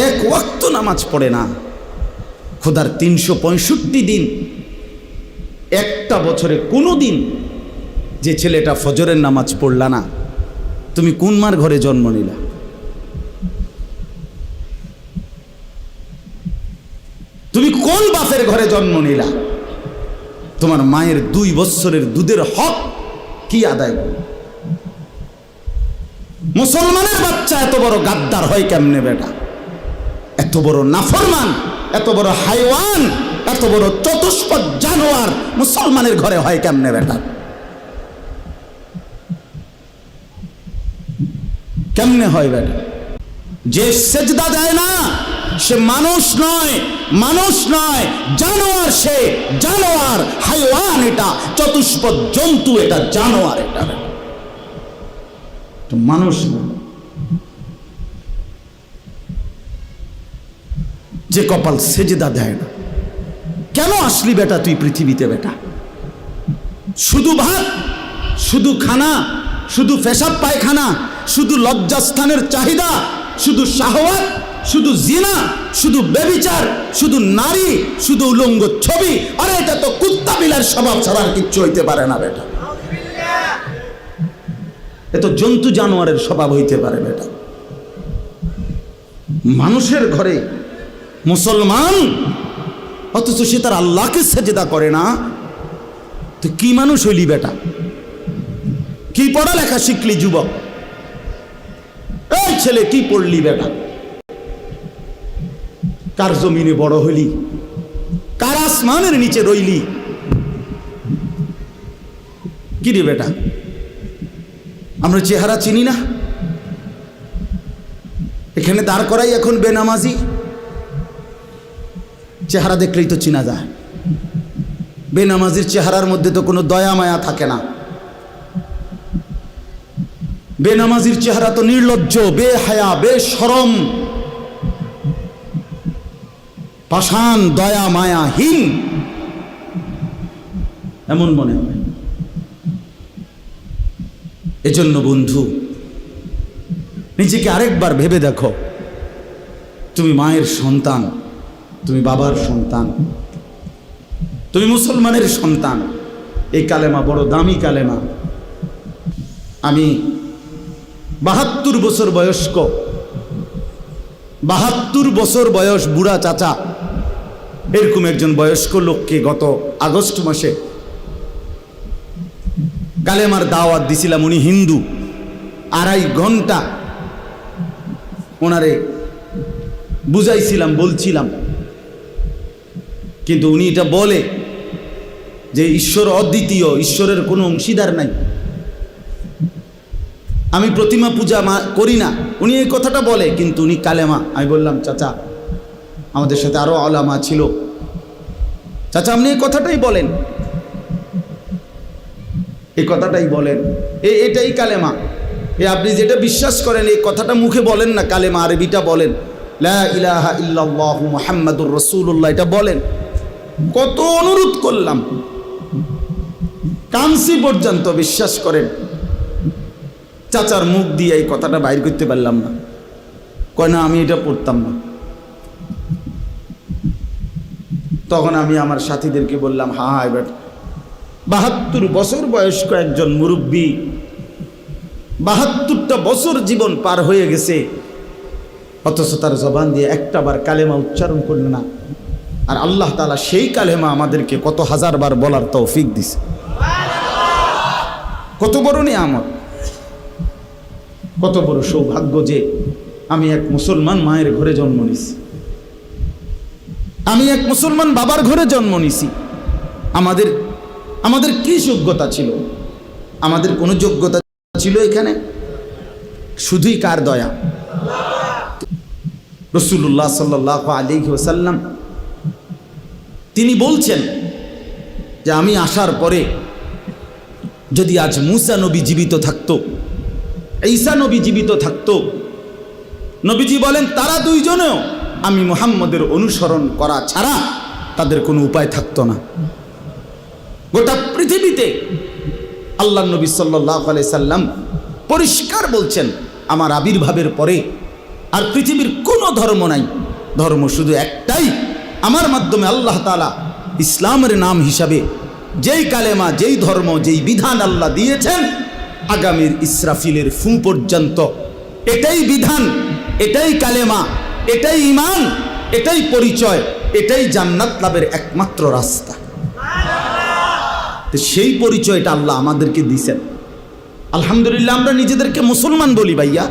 এক ওয়াক্ত নামাজ পড়ে না। খোদার 365 দিন, একটা বছরে কোনো দিন যে ছেলেটা ফজরের নামাজ পড়লা না, তুমি কোন মার ঘরে জন্ম নিলা? তুমি কোন বাপের ঘরে জন্ম নিলা? তোমার মায়ের 2 বছরের দুধের হক কি আদায় করো? মুসলমানের বাচ্চা এত বড় গাদ্দার হয় কেমনে বেটা? এত বড় নাফরমান, এত বড় হাইওয়ান, এত বড় চতুষ্পদ জানোয়ার মুসলমানের ঘরে হয় কেমনে বেটা? কেমনে হয় বেটা? যে সেজদা দেয় না সে মানুষ নয়, মানুষ নয়, জানোয়ার। সে জানোয়ার, হাইওয়ান। এটা চতুষ্পদ জন্তু, এটা জানোয়ার, এটা মানুষ না। যে কপাল সেজদা দেয় না। কেন আসলি বেটা তুই পৃথিবীতে বেটা? শুধু ভাত, শুধু খানা, শুধু পেশাব পায়খানা, শুধু লজ্জাস্থানের চাহিদা, শুধু শাহওয়াত, শুধু জিনা, শুধু ব্যভিচার, শুধু নারী, শুধু উলঙ্গ ছবি। আরে এটা তো কুত্তা বিলার স্বভাব ছাড়া আর কিচ্ছু হইতে পারে না বেটা। এ তো জন্তু জানোয়ারের স্বভাব হইতে পারে বেটা। মানুষের ঘরে মুসলমান, অথচ সে তার আল্লাহকে সেজদা করে না। তো কি মানুষ হইলি বেটা? কি পড়ালেখা শিখলি যুবক? এই ছেলে কি পড়লি বেটা? কার জমিনে বড় হইলি? কার আসমানের নিচে রইলি? কি রে বেটা? আমরা চেহারা চিনি না? এখানে দাঁড় করাই এখন বেনামাজি। চেহারা দেখলেই তো চিনা যায়। বেনামাজির চেহারার মধ্যে তো কোনো দয়া মায়া থাকে না। বেনামাজির চেহারা তো নির্লজ্জ, বেহায়া, বেশরম, পাষাণ, দয়া মায়াহীন, এমন মনে হয়। এজন্য বন্ধু, নিজেকে আরেকবার ভেবে দেখো। তুমি মায়ের সন্তান, তুমি বাবার সন্তান, তুমি মুসলমানের সন্তান। এই কালেমা বড় দামি কালেমা। আমি 72 বছর বয়স্ক, 72 বছর বয়স বুড়া চাচা, এরকম একজন বয়স্ক লোককে গত আগস্ট মাসে কালেমার দাওয়াত দিছিলাম। উনি হিন্দু। 2.5 ঘন্টা ওনারে বুঝাইছিলাম, বলছিলাম, কিন্তু উনি এটা বলে যে ঈশ্বর অদ্বিতীয়, ঈশ্বরের কোনো অংশীদার নাই। আমি প্রতিমা পূজা করি না, উনি এই কথাটা বলে, কিন্তু উনি কালেমা। আমি বললাম, চাচা, আমাদের সাথে আরো আলেমা ছিল, চাচা আপনি এই কথাটাই বলেন, এই কথাটাই বলেন, এটাই কালেমা। আপনি যেটা বিশ্বাস করেন এই কথাটা মুখে বলেন না, কালেমা আরবিটা বলেন, লা ইলাহা ইল্লাল্লাহু মুহাম্মাদুর রাসূলুল্লাহ, এটা বলেন। কত অনুরোধ করলাম, কানসি পর্যন্ত, বিশ্বাস করেন। চাচার মুখ দিয়ে এই কথাটা বাইর করতে পারলাম না। কয় না, আমি এটা পড়তাম না। তখন আমি আমার সাথীদেরকে বললাম, হ্যাঁ এবার 72 বছর বয়স্ক একজন মুরব্বী, 72টা বছর জীবন পার হয়ে গেছে, অথচ তার জবান দিয়ে একটাবার কালেমা উচ্চারণ করল না। আর আল্লাহ তাআলা সেই কালেমা আমাদেরকে কত হাজারবার বলার তৌফিক দিছে। কত বড় নিয়ামত, কত বড় সৌভাগ্য যে আমি এক মুসলমান মায়ের ঘরে জন্ম নিছি, আমি এক মুসলমান বাবার ঘরে জন্ম নিছি। আমাদের কি যোগ্যতা ছিল? আমাদের কোনো যোগ্যতা ছিল এখানে? শুধুই কার দয়া? রাসূলুল্লাহ সাল্লাল্লাহু আলাইহি ওয়াসাল্লাম তিনি বলছেন যে আমি আসার পরে যদি আজ মুসা নবী জীবিত থাকতো, ঈসা নবী জীবিত থাকতো, নবীজি বলেন তারা দুইজনেও আমি মুহাম্মদের অনুসরণ করা ছাড়া তাদের কোনো উপায় থাকতো না। গোটা পৃথিবীতে আল্লাহ নবী সাল্লাল্লাহু আলাইহি সাল্লাম পরিষ্কার বলছেন, আমার আবির্ভাবের পরে আর পৃথিবীর কোনো ধর্ম নাই, ধর্ম শুধু একটাই। আমার মাধ্যমে আল্লাহ তাআলা ইসলামের নাম হিসাবে যেই কালেমা, যেই ধর্ম, যেই বিধান আল্লাহ দিয়েছেন, আগামীর ইসরাফিলের ফু পর্যন্ত এটাই বিধান, এটাই কালেমা, এটাই ঈমান, এটাই পরিচয়, এটাই জান্নাত লাভের একমাত্র রাস্তা। তো সেই পরিচয়টা আল্লাহ আমাদেরকে দিয়েছেন। আলহামদুলিল্লাহ, আমরা নিজেদেরকে মুসলমান বলি ভাইয়া,